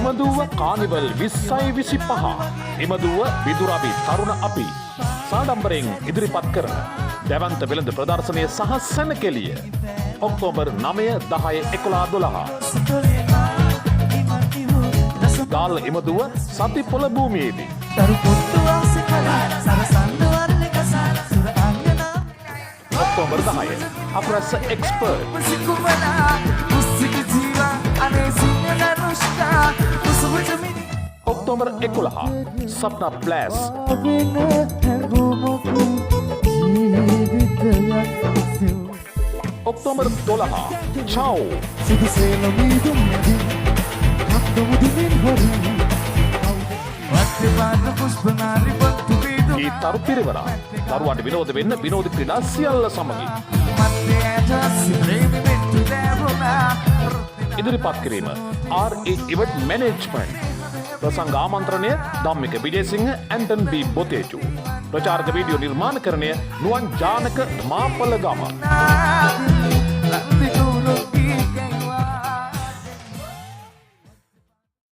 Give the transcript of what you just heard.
Imaduwa carnival 2025 Imaduwa විදුරබි තරුණ අපි සාඩම්බරෙන් ඉදිරිපත් කරන දැවන්ත වෙළඳ ප්‍රදර්ශනය සහ සැනකෙළිය ඔක්තෝබර් 9 10 11 12 ගාල් ඉමදුව සති පොළ භූමියේදී ඔක්තෝබර් 10 අපරස එක්ස්පර්ට් ඔක්තෝබර් 11 සප්නා ප්ලෑස් ඔක්තෝබර් 12 චව් ඒ තරු පිරිවරා දරුවන්ට විනෝද වෙන්න විනෝද ක්‍රීඩා සියල්ල සමගින් ඉදිරිපත් කිරීම RA ඉවට් මැනේජ්මන්ට් ප්‍රසංග ආමන්ත්‍රණය ධම්මික විජේසිංහ ඇන්ටන් බී බොතේජු ප්‍රචාරක වීඩියෝ නිර්මාණකරණය නුවන් ජානක මාපලගම